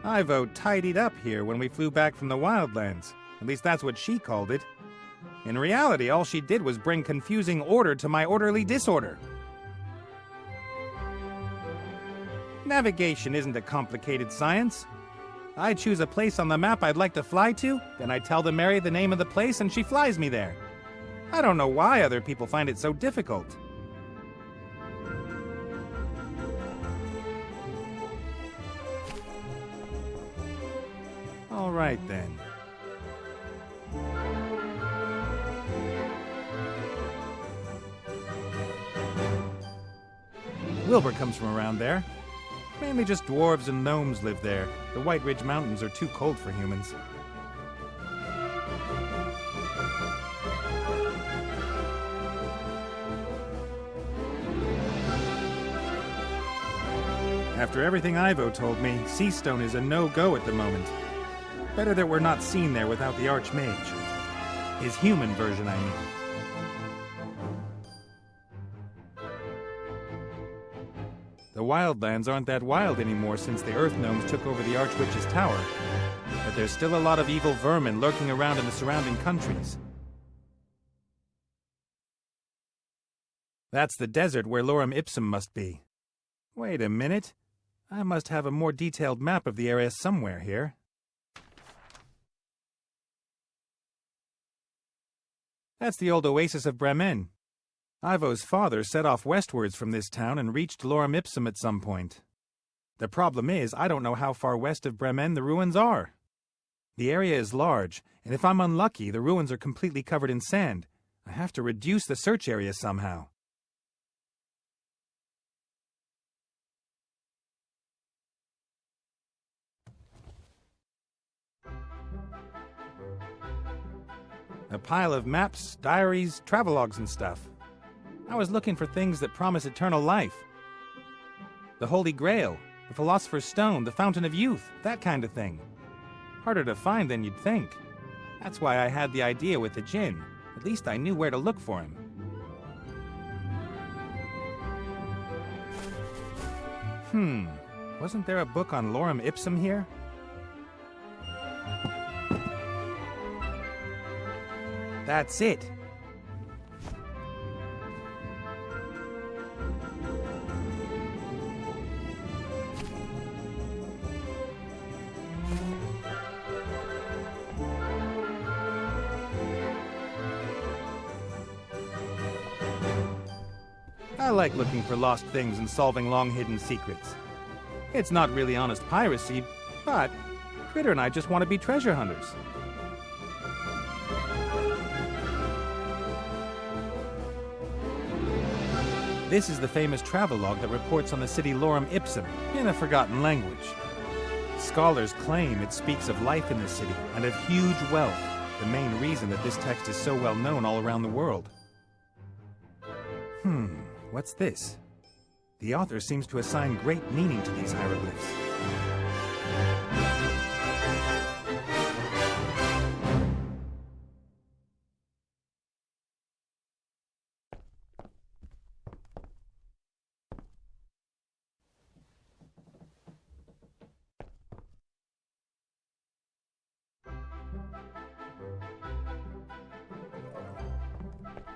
Ivo tidied up here when we flew back from the Wildlands. At least that's what she called it. In reality, all she did was bring confusing order to my orderly disorder. Navigation isn't a complicated science. I choose a place on the map I'd like to fly to, then I tell the Mary the name of the place and she flies me there. I don't know why other people find it so difficult. All right then. Wilbur comes from around there. Mainly just dwarves and gnomes live there. The White Ridge Mountains are too cold for humans. After everything Ivo told me, Seastone is a no-go at the moment. Better that we're not seen there without the Archmage. His human version, I mean. The Wildlands aren't that wild anymore since the Earth Gnomes took over the Archwitch's tower. But there's still a lot of evil vermin lurking around in the surrounding countries. That's the desert where Lorem Ipsum must be. Wait a minute. I must have a more detailed map of the area somewhere here. That's the old oasis of Bremen. Ivo's father set off westwards from this town and reached Lorem Ipsum at some point. The problem is, I don't know how far west of Bremen the ruins are. The area is large, and if I'm unlucky, the ruins are completely covered in sand. I have to reduce the search area somehow. A pile of maps, diaries, travelogues and stuff. I was looking for things that promise eternal life. The Holy Grail, the Philosopher's Stone, the Fountain of Youth, that kind of thing. Harder to find than you'd think. That's why I had the idea with the djinn. At least I knew where to look for him. Wasn't there a book on Lorem Ipsum here? That's it. I like looking for lost things and solving long-hidden secrets. It's not really honest piracy, but Critter and I just want to be treasure hunters. This is the famous travelogue that reports on the city Lorem Ipsum in a forgotten language. Scholars claim it speaks of life in the city and of huge wealth, the main reason that this text is so well known all around the world. What's this? The author seems to assign great meaning to these hieroglyphs.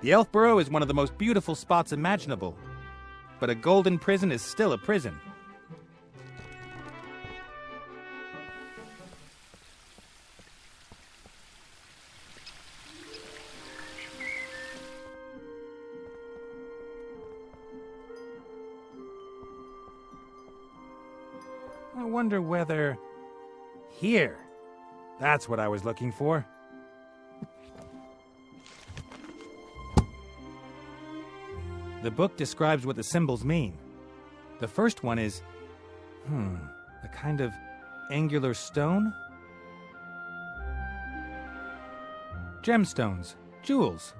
The Elf Burrow is one of the most beautiful spots imaginable, but a golden prison is still a prison. I wonder whether... Here! That's what I was looking for. The book describes what the symbols mean. The first one is, a kind of angular stone? Gemstones, jewels.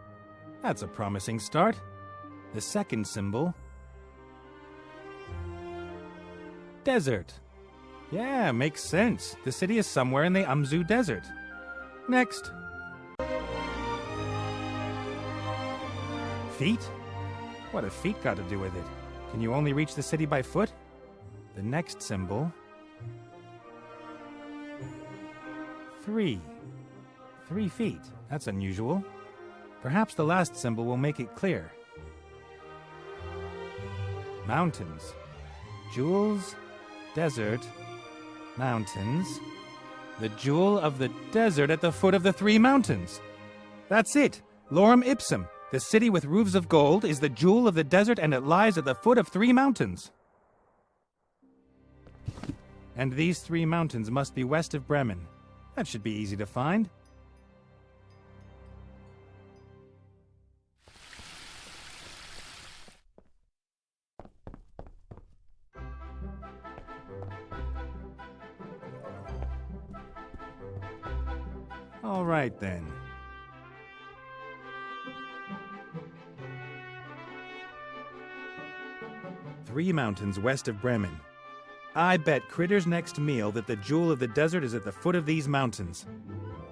That's a promising start. The second symbol, desert. Yeah, makes sense. The city is somewhere in the Umzu Desert. Next. Feet? What have feet got to do with it? Can you only reach the city by foot? The next symbol... 3. 3 feet. That's unusual. Perhaps the last symbol will make it clear. Mountains. Jewels. Desert. Mountains. The jewel of the desert at the foot of the 3 mountains. That's it. Lorem Ipsum. The city with roofs of gold is the jewel of the desert, and it lies at the foot of 3 mountains. And these 3 mountains must be west of Bremen. That should be easy to find. All right, then. Three mountains west of Bremen. I bet Critter's next meal that the jewel of the desert is at the foot of these mountains.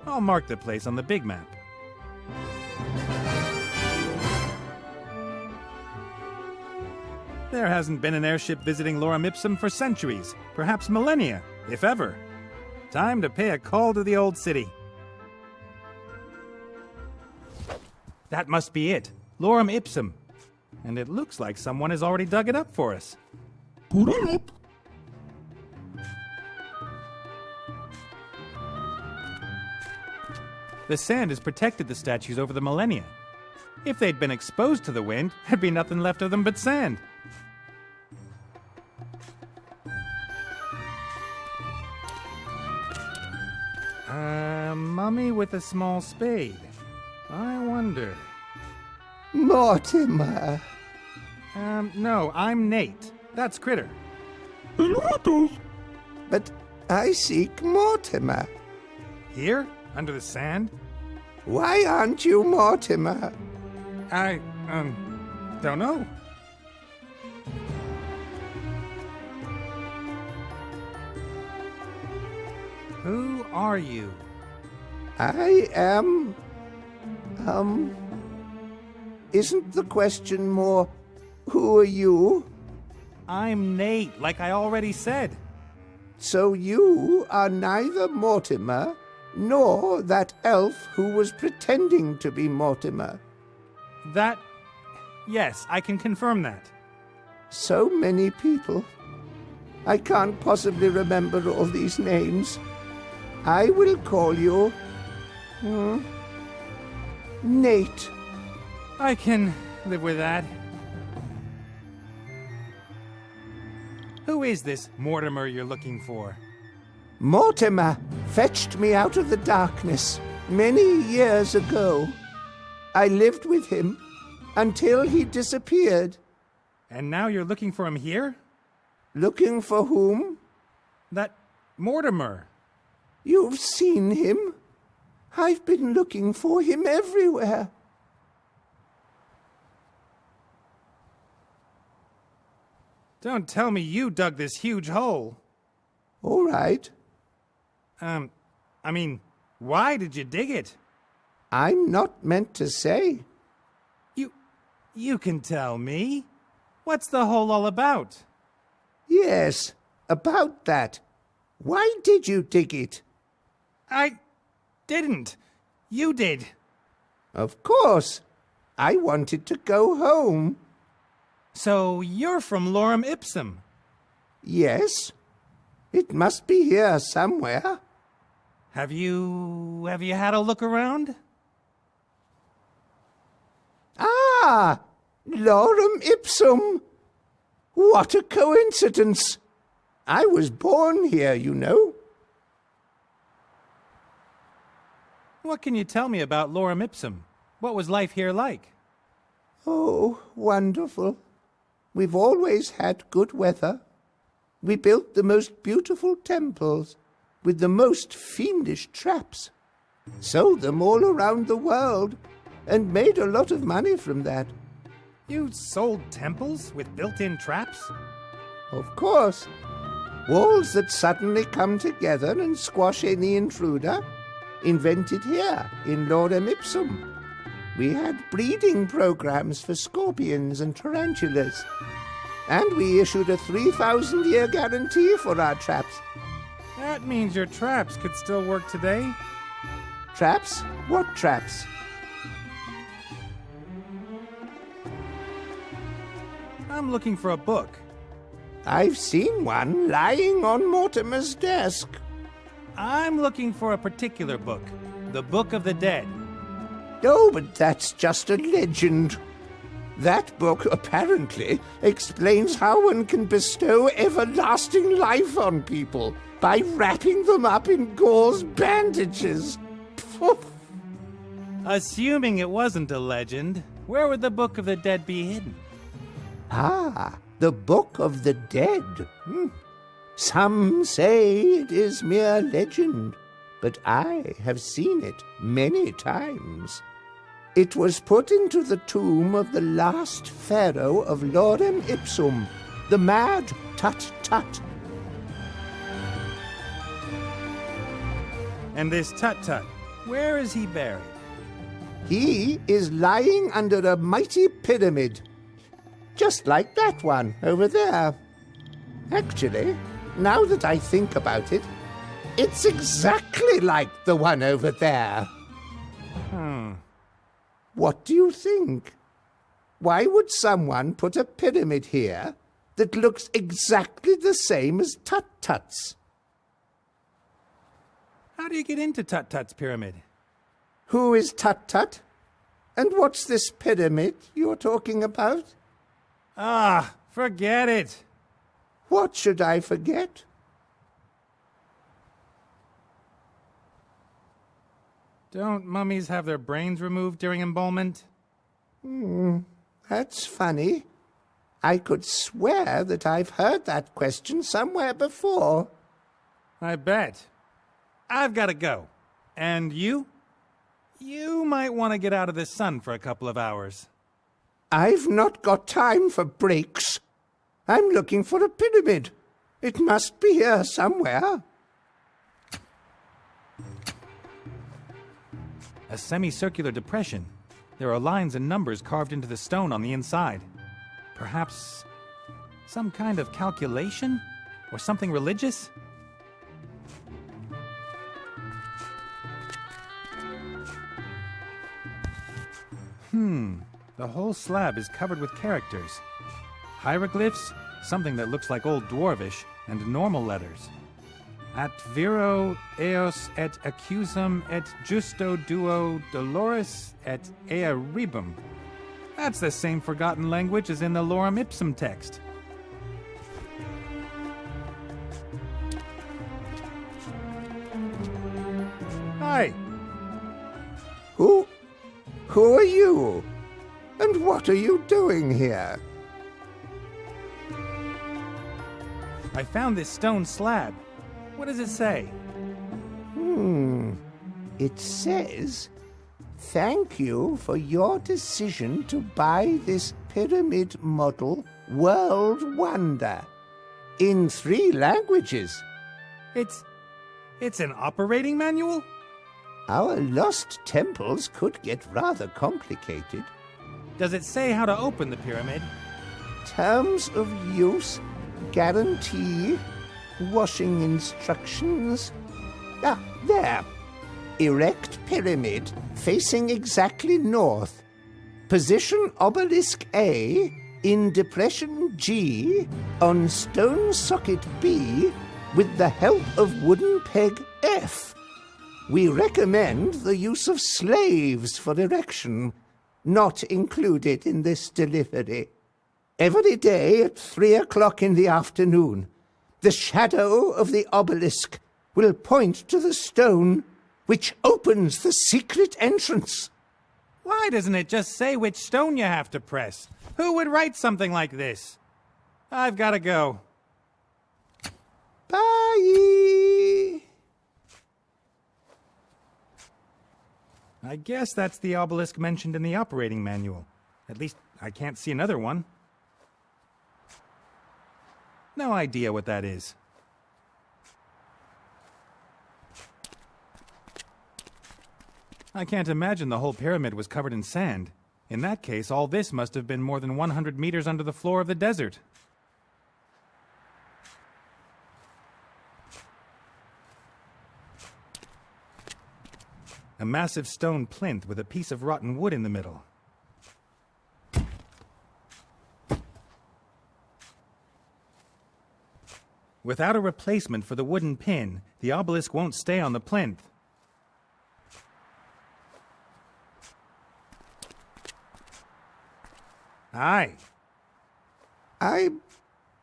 I'll mark the place on the big map. There hasn't been an airship visiting Lorem Ipsum for centuries, perhaps millennia, if ever. Time to pay a call to the old city. That must be it. Lorem Ipsum. And it looks like someone has already dug it up for us. Put it up. The sand has protected the statues over the millennia. If they'd been exposed to the wind, there'd be nothing left of them but sand. Mummy with a small spade. I wonder. Mortimer. No, I'm Nate. That's Critter. But I seek Mortimer. Here? Under the sand? Why aren't you Mortimer? I, don't know. Who are you? I am... Isn't the question more, who are you? I'm Nate, like I already said. So you are neither Mortimer nor that elf who was pretending to be Mortimer. That... Yes, I can confirm that. So many people. I can't possibly remember all these names. I will call you... Nate. I can live with that. Who is this Mortimer you're looking for? Mortimer fetched me out of the darkness many years ago. I lived with him until he disappeared. And now you're looking for him here? Looking for whom? That Mortimer. You've seen him? I've been looking for him everywhere. Don't tell me you dug this huge hole. All right. I mean, why did you dig it? I'm not meant to say. You can tell me. What's the hole all about? Yes, about that. Why did you dig it? I didn't. You did. Of course. I wanted to go home. So you're from Lorem Ipsum. Yes. It must be here somewhere. Have you had a look around? Ah! Lorem Ipsum! What a coincidence! I was born here, you know. What can you tell me about Lorem Ipsum? What was life here like? Oh, wonderful. We've always had good weather. We built the most beautiful temples with the most fiendish traps, sold them all around the world, and made a lot of money from that. You sold temples with built-in traps? Of course. Walls that suddenly come together and squash any intruder, invented here in Lorem Ipsum. We had breeding programs for scorpions and tarantulas. And we issued a 3,000-year guarantee for our traps. That means your traps could still work today. Traps? What traps? I'm looking for a book. I've seen one lying on Mortimer's desk. I'm looking for a particular book. The Book of the Dead. Oh, but that's just a legend. That book apparently explains how one can bestow everlasting life on people by wrapping them up in gauze bandages. Poof. Assuming it wasn't a legend, where would the Book of the Dead be hidden? Ah, the Book of the Dead. Some say it is mere legend, but I have seen it many times. It was put into the tomb of the last pharaoh of Lorem Ipsum, the mad Tut-Tut. And this Tut-Tut, where is he buried? He is lying under a mighty pyramid, just like that one over there. Actually, now that I think about it, it's exactly like the one over there. What do you think? Why would someone put a pyramid here that looks exactly the same as Tut-Tut's? How do you get into Tut-Tut's pyramid? Who is Tut-Tut? And what's this pyramid you're talking about? Ah, forget it. What should I forget? Don't mummies have their brains removed during embalmment? That's funny. I could swear that I've heard that question somewhere before. I bet. I've got to go. And you? You might want to get out of the sun for a couple of hours. I've not got time for breaks. I'm looking for a pyramid. It must be here somewhere. A semicircular depression. There are lines and numbers carved into the stone on the inside. Perhaps some kind of calculation? Or something religious? The whole slab is covered with characters. Hieroglyphs, something that looks like Old Dwarvish, and normal letters. At viro eos et accusum et justo duo dolores et ea rebum. That's the same forgotten language as in the Lorem Ipsum text. Hi. Who are you? And what are you doing here? I found this stone slab. What does it say? It says, "Thank you for your decision to buy this pyramid model world wonder." In 3 languages. It's an operating manual? Our lost temples could get rather complicated. Does it say how to open the pyramid? Terms of use, guarantee, washing instructions. Ah, there. Erect pyramid facing exactly north. Position obelisk A in depression G on stone socket B with the help of wooden peg F. We recommend the use of slaves for erection, not included in this delivery. Every day at 3 o'clock in the afternoon, the shadow of the obelisk will point to the stone which opens the secret entrance. Why doesn't it just say which stone you have to press? Who would write something like this? I've got to go. Bye! I guess that's the obelisk mentioned in the operating manual. At least I can't see another one. No idea what that is. I can't imagine the whole pyramid was covered in sand. In that case, all this must have been more than 100 meters under the floor of the desert. A massive stone plinth with a piece of rotten wood in the middle. Without a replacement for the wooden pin, the obelisk won't stay on the plinth. Aye. I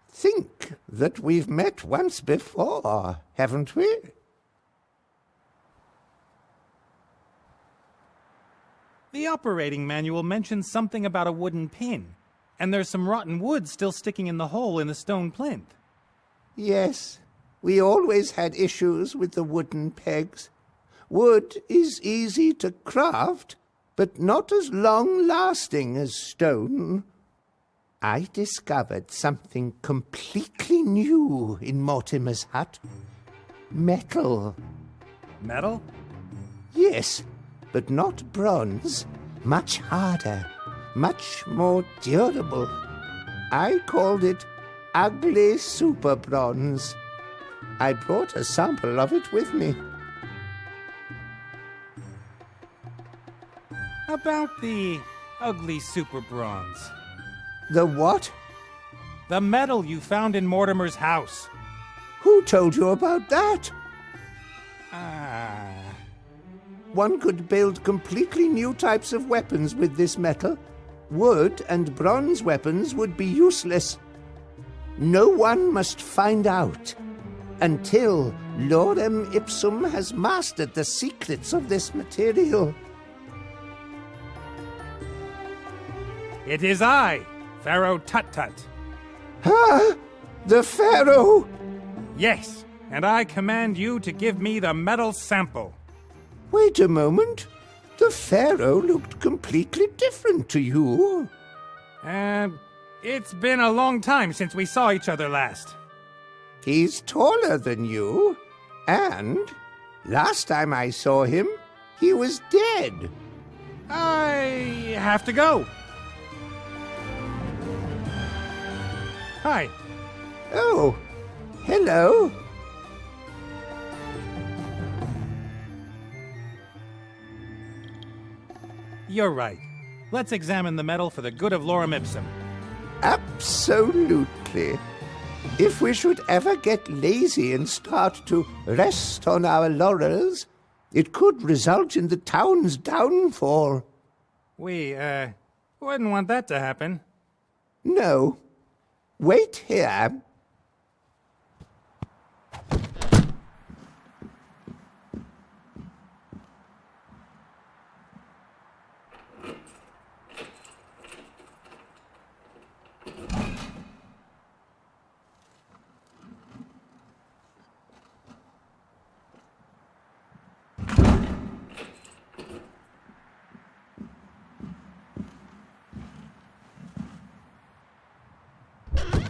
think that we've met once before, haven't we? The operating manual mentions something about a wooden pin, and there's some rotten wood still sticking in the hole in the stone plinth. Yes, we always had issues with the wooden pegs. Wood is easy to craft, but not as long-lasting as stone. I discovered something completely new in Mortimer's hut. Metal. Metal? Yes, but not bronze. Much harder, much more durable. I called it ugly super bronze. I brought a sample of it with me. About the ugly super bronze. The what? The metal you found in Mortimer's house. Who told you about that? Ah. One could build completely new types of weapons with this metal. Wood and bronze weapons would be useless. No one must find out until Lorem Ipsum has mastered the secrets of this material. It is I, Pharaoh Tut-Tut. Ah! The Pharaoh! Yes, and I command you to give me the metal sample. Wait a moment. The Pharaoh looked completely different to you. It's been a long time since we saw each other last. He's taller than you, and last time I saw him, he was dead. I have to go. Hi. Oh, hello. You're right. Let's examine the metal for the good of Lorem Ipsum. Absolutely. If we should ever get lazy and start to rest on our laurels, it could result in the town's downfall. We, wouldn't want that to happen. No. Wait here.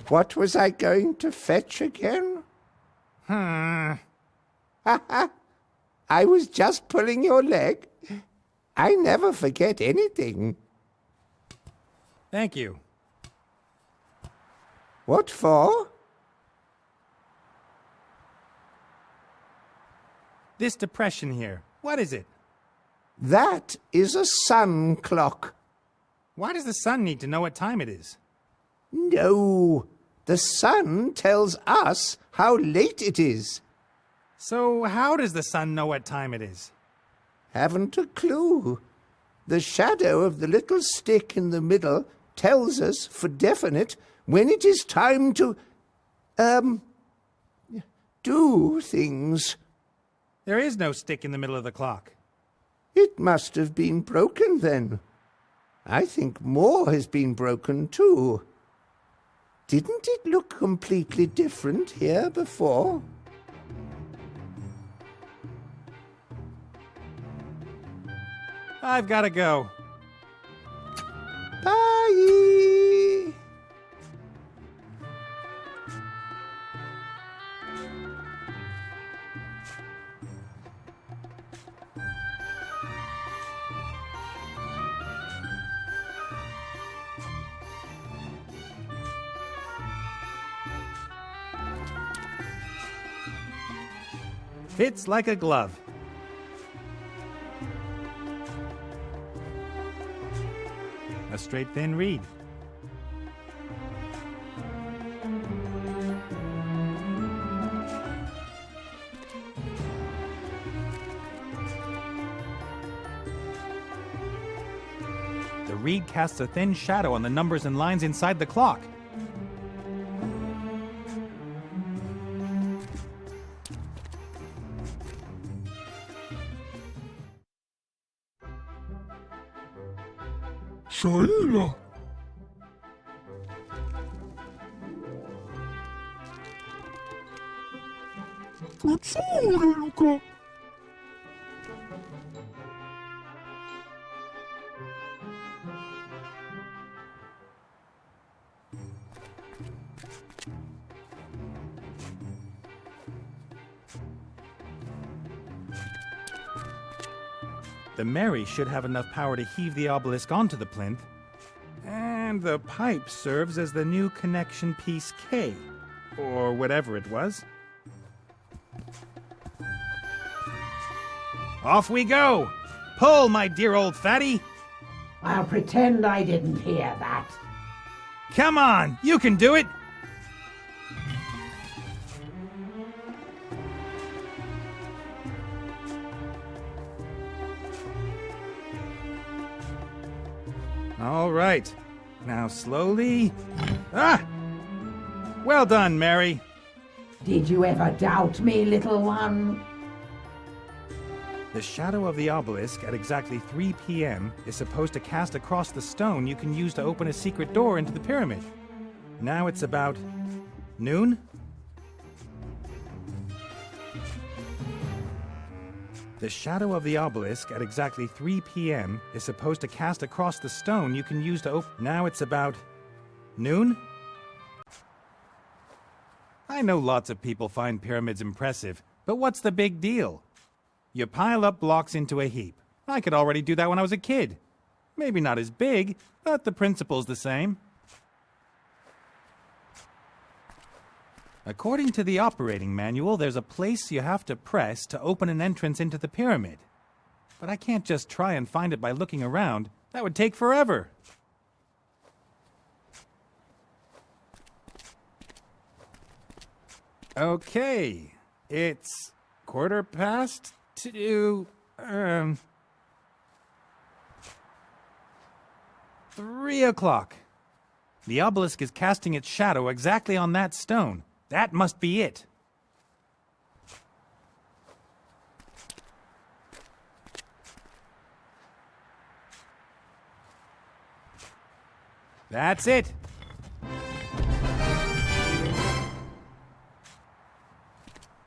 What was I going to fetch again? Ha ha! I was just pulling your leg. I never forget anything. Thank you. What for? This depression here, what is it? That is a sun clock. Why does the sun need to know what time it is? No, the sun tells us how late it is. So how does the sun know what time it is? Haven't a clue. The shadow of the little stick in the middle tells us for definite when it is time to, do things. There is no stick in the middle of the clock. It must have been broken then. I think more has been broken too. Didn't it look completely different here before? I've got to go. Bye! Fits like a glove. A straight thin reed. The reed casts a thin shadow on the numbers and lines inside the clock. Shaila. Luca. The Mary should have enough power to heave the obelisk onto the plinth. And the pipe serves as the new connection piece K, or whatever it was. Off we go! Pull, my dear old fatty! I'll pretend I didn't hear that. Come on, you can do it! All right. Now slowly. Ah! Well done, Mary. Did you ever doubt me, little one? The shadow of the obelisk at exactly 3 p.m. is supposed to cast across the stone you can use to open a secret door into the pyramid. Now it's about noon? The shadow of the obelisk at exactly 3 p.m. is supposed to cast across the stone you can use to open. Now it's about noon? I know lots of people find pyramids impressive, but what's the big deal? You pile up blocks into a heap. I could already do that when I was a kid. Maybe not as big, but the principle's the same. According to the operating manual, there's a place you have to press to open an entrance into the pyramid. But I can't just try and find it by looking around. That would take forever. Okay, it's 2:15. 3 o'clock. The obelisk is casting its shadow exactly on that stone. That must be it. That's it.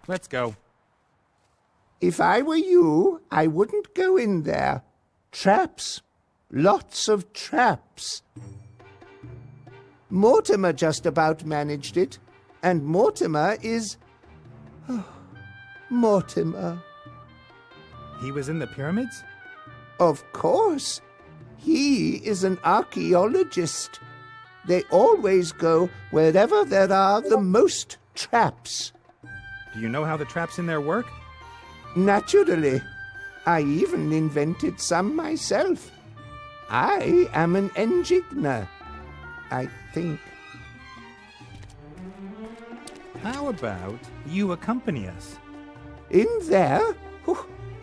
Let's go. If I were you, I wouldn't go in there. Traps. Lots of traps. Mortimer just about managed it. And Mortimer is... Mortimer. He was in the pyramids? Of course. He is an archaeologist. They always go wherever there are the most traps. Do you know how the traps in there work? Naturally. I even invented some myself. I am an enigma, I think. How about you accompany us? In there?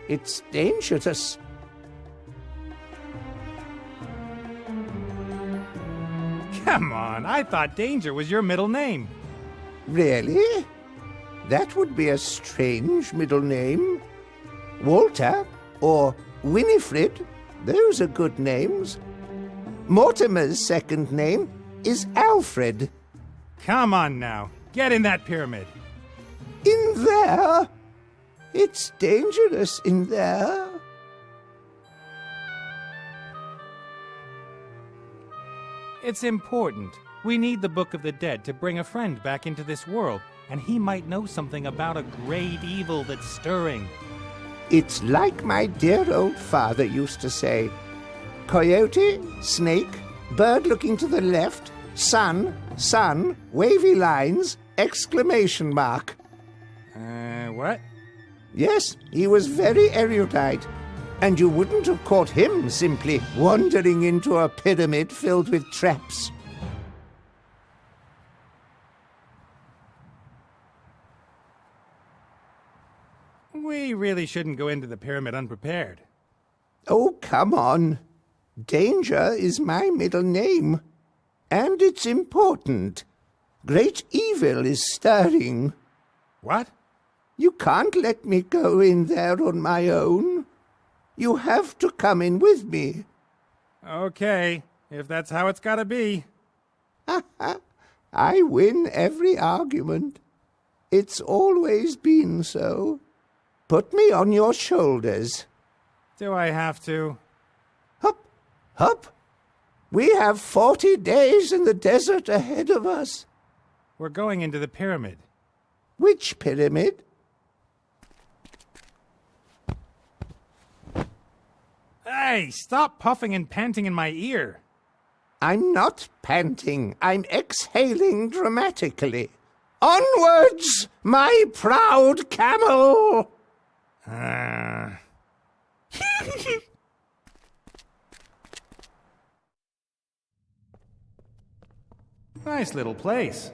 It's dangerous. Come on, I thought Danger was your middle name. Really? That would be a strange middle name. Walter or Winifred, those are good names. Mortimer's second name is Alfred. Come on now, get in that pyramid. In there? It's dangerous in there. It's important. We need the Book of the Dead to bring a friend back into this world, and he might know something about a great evil that's stirring. It's like my dear old father used to say. Coyote, snake, bird looking to the left, sun, wavy lines, exclamation mark. What? Yes, he was very erudite. And you wouldn't have caught him simply wandering into a pyramid filled with traps. We really shouldn't go into the pyramid unprepared. Oh, come on. Danger is my middle name. And it's important. Great evil is stirring. What? You can't let me go in there on my own. You have to come in with me. Okay, if that's how it's gotta be. I win every argument. It's always been so. Put me on your shoulders. Do I have to? Hup, hup. We have 40 days in the desert ahead of us. We're going into the pyramid. Which pyramid? Hey, stop puffing and panting in my ear. I'm not panting. I'm exhaling dramatically. Onwards, my proud camel! Nice little place.